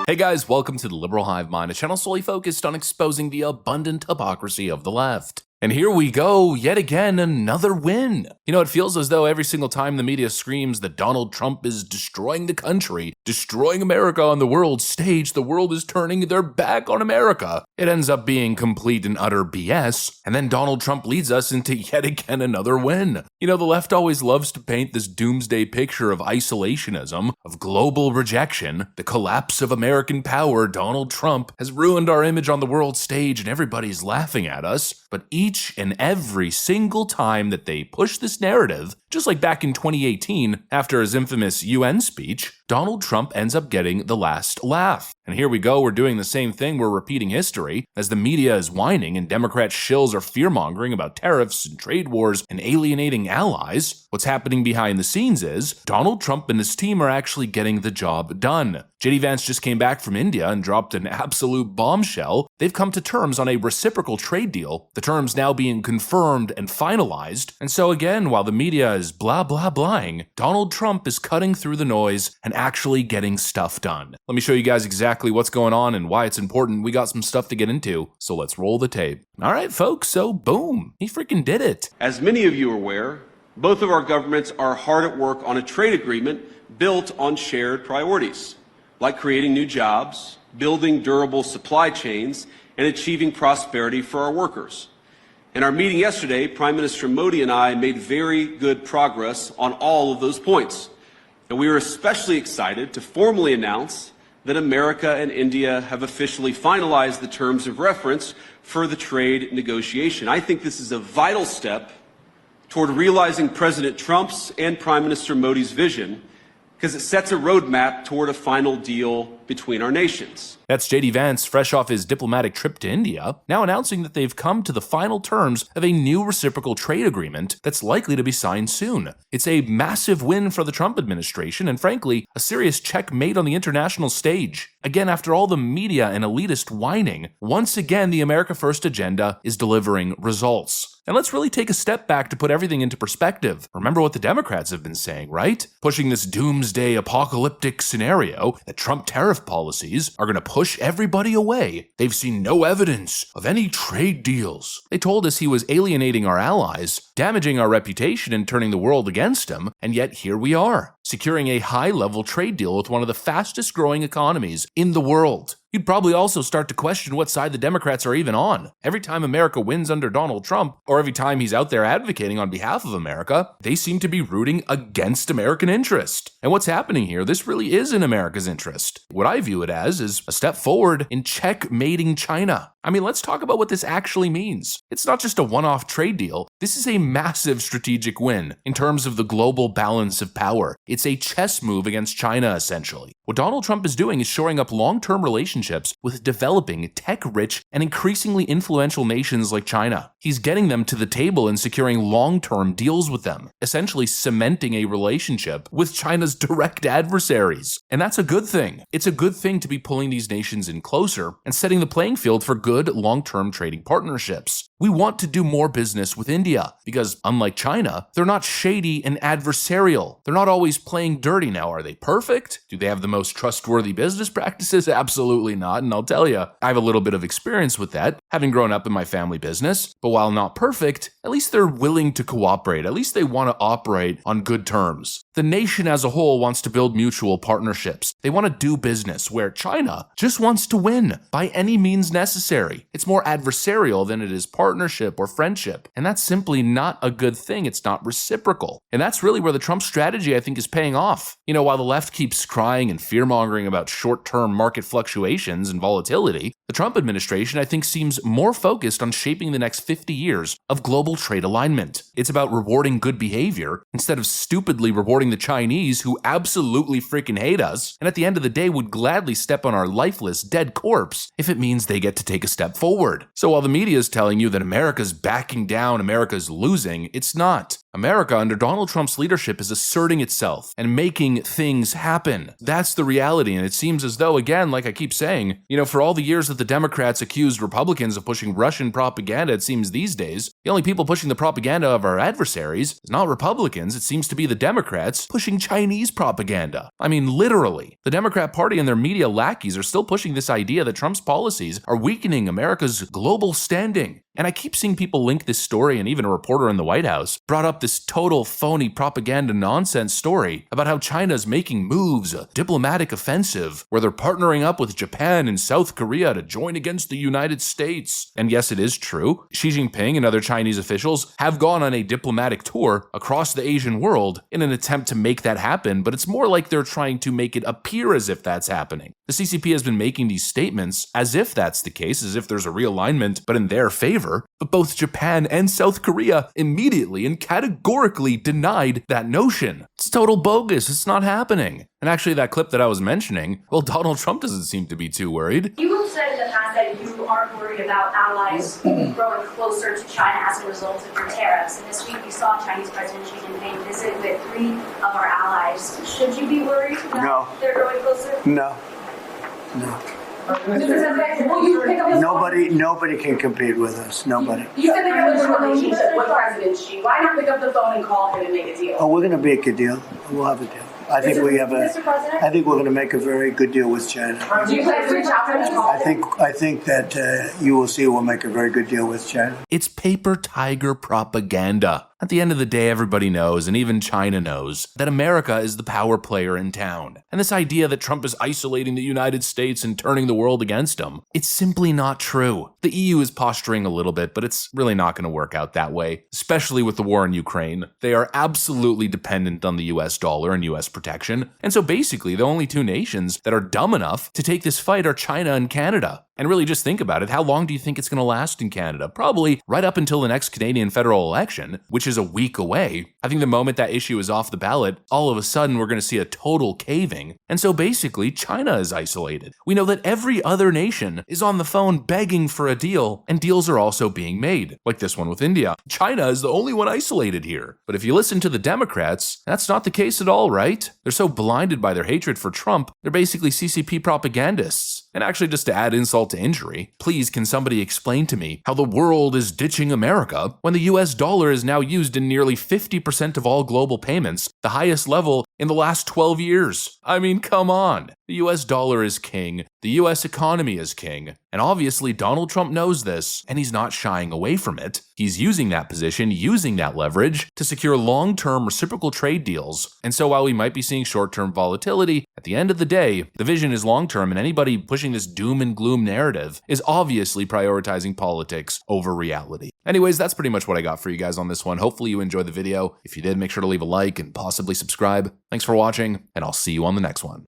Hey guys, welcome to the Liberal Hive Mind, a channel solely focused on exposing the abundant hypocrisy of the left. And here we go, yet again, another win. You know, it feels as though every single time the media screams that Donald Trump is destroying the country, destroying America on the world stage, the world is turning their back on America. It ends up being complete and utter BS, and then Donald Trump leads us into yet again another win. You know, the left always loves to paint this doomsday picture of isolationism, of global rejection, the collapse of American power. Donald Trump has ruined our image on the world stage and everybody's laughing at us, but each and every single time that they push this narrative, just like back in 2018, after his infamous UN speech, Donald Trump ends up getting the last laugh. And here we go, we're doing the same thing, we're repeating history, as the media is whining and Democrat shills are fear-mongering about tariffs and trade wars and alienating allies. What's happening behind the scenes is, Donald Trump and his team are actually getting the job done. JD Vance just came back from India and dropped an absolute bombshell. They've come to terms on a reciprocal trade deal, the terms now being confirmed and finalized. And so again, while the media is blah blah blahing, Donald Trump is cutting through the noise and actually getting stuff done. Let me show you guys exactly what's going on and why it's important. We got some stuff to get into, so let's roll the tape. Alright folks, so boom, he freaking did it. As many of you are aware, both of our governments are hard at work on a trade agreement built on shared priorities, like creating new jobs, building durable supply chains, and achieving prosperity for our workers. In our meeting yesterday, Prime Minister Modi and I made very good progress on all of those points. And we are especially excited to formally announce that America and India have officially finalized the terms of reference for the trade negotiation. I think this is a vital step toward realizing President Trump's and Prime Minister Modi's vision, because it sets a roadmap toward a final deal between our nations. That's JD Vance, fresh off his diplomatic trip to India, now announcing that they've come to the final terms of a new reciprocal trade agreement that's likely to be signed soon. It's a massive win for the Trump administration and frankly, a serious checkmate on the international stage. Again, after all the media and elitist whining, once again the America First agenda is delivering results. And let's really take a step back to put everything into perspective. Remember what the Democrats have been saying, right? Pushing this doomsday apocalyptic scenario that Trump tariff policies are going to push everybody away. They've seen no evidence of any trade deals. They told us he was alienating our allies, damaging our reputation and turning the world against him, and yet here we are, securing a high-level trade deal with one of the fastest-growing economies in the world. You'd probably also start to question what side the Democrats are even on. Every time America wins under Donald Trump, or every time he's out there advocating on behalf of America, they seem to be rooting against American interest. And what's happening here, this really is in America's interest. What I view it as is a step forward in checkmating China. I mean, let's talk about what this actually means. It's not just a one-off trade deal. This is a massive strategic win in terms of the global balance of power. It's a chess move against China, essentially. What Donald Trump is doing is shoring up long-term relationships with developing, tech-rich, and increasingly influential nations like China. He's getting them to the table and securing long-term deals with them, essentially cementing a relationship with China's direct adversaries. And that's a good thing. It's a good thing to be pulling these nations in closer and setting the playing field for good long-term trading partnerships. We want to do more business with India because, unlike China, they're not shady and adversarial. They're not always playing dirty. Now, are they perfect? Do they have the most trustworthy business practices? Absolutely not. And I'll tell you, I have a little bit of experience with that, having grown up in my family business. But while not perfect, at least they're willing to cooperate. At least they want to operate on good terms. The nation as a whole wants to build mutual partnerships. They want to do business, where China just wants to win by any means necessary. It's more adversarial than it is partnership or friendship. And that's simply not a good thing. It's not reciprocal. And that's really where the Trump strategy, I think, is paying off. You know, while the left keeps crying and fear-mongering about short-term market fluctuations and volatility, the Trump administration, I think, seems more focused on shaping the next 50 years of global trade alignment. It's about rewarding good behavior instead of stupidly rewarding the Chinese, who absolutely freaking hate us, and at the end of the day would gladly step on our lifeless, dead corpse if it means they get to take a step forward. So while the media is telling you that America's backing down, America's losing, it's not. America under Donald Trump's leadership is asserting itself and making things happen. That's the reality, and it seems as though, again, like I keep saying, for all the years that the Democrats accused Republicans of pushing Russian propaganda, it seems these days, the only people pushing the propaganda of our adversaries is not Republicans, it seems to be the Democrats pushing Chinese propaganda. I mean, literally. The Democrat Party and their media lackeys are still pushing this idea that Trump's policies are weakening America's global standing. And I keep seeing people link this story, and even a reporter in the White House brought up this total phony propaganda nonsense story about how China's making moves, a diplomatic offensive, where they're partnering up with Japan and South Korea to join against the United States. And yes, it is true. Xi Jinping and other Chinese officials have gone on a diplomatic tour across the Asian world in an attempt to make that happen, but it's more like they're trying to make it appear as if that's happening. The CCP has been making these statements as if that's the case, as if there's a realignment, but in their favor. But both Japan and South Korea immediately and categorically denied that notion. It's total bogus. It's not happening. And actually, that clip that I was mentioning, well, Donald Trump doesn't seem to be too worried. You have said in the past that you aren't worried about allies growing closer to China as a result of your tariffs. And this week we saw Chinese President Xi Jinping visit with 3 of our allies. Should you be worried that they're growing closer? No. Nobody can compete with us. Nobody. You said that you have a relationship with President Xi. Why not pick up the phone and call him and make a deal? Oh, we're going to make a deal. We'll have a deal. I think we're going to make a very good deal with China. Do you plan to reach out to him and call him? I think that you will see we'll make a very good deal with China. It's paper tiger propaganda. At the end of the day, everybody knows, and even China knows, that America is the power player in town. And this idea that Trump is isolating the United States and turning the world against him, it's simply not true. The EU is posturing a little bit, but it's really not going to work out that way, especially with the war in Ukraine. They are absolutely dependent on the US dollar and US protection. And so basically, the only 2 nations that are dumb enough to take this fight are China and Canada. And really just think about it, how long do you think it's going to last in Canada? Probably right up until the next Canadian federal election, which is a week away. I think the moment that issue is off the ballot, all of a sudden we're going to see a total caving. And so basically, China is isolated. We know that every other nation is on the phone begging for a deal, and deals are also being made, like this one with India. China is the only one isolated here. But if you listen to the Democrats, that's not the case at all, right? They're so blinded by their hatred for Trump, they're basically CCP propagandists. And actually, just to add insult to injury, please can somebody explain to me how the world is ditching America when the US dollar is now used in nearly 50% of all global payments, the highest level in the last 12 years? I mean, come on. The US dollar is king, the US economy is king, and obviously Donald Trump knows this, and he's not shying away from it. He's using that position, using that leverage to secure long-term reciprocal trade deals. And so while we might be seeing short-term volatility, at the end of the day, the vision is long-term, and anybody pushing this doom and gloom narrative is obviously prioritizing politics over reality. Anyways, that's pretty much what I got for you guys on this one. Hopefully you enjoyed the video. If you did, make sure to leave a like and possibly subscribe. Thanks for watching, and I'll see you on the next one.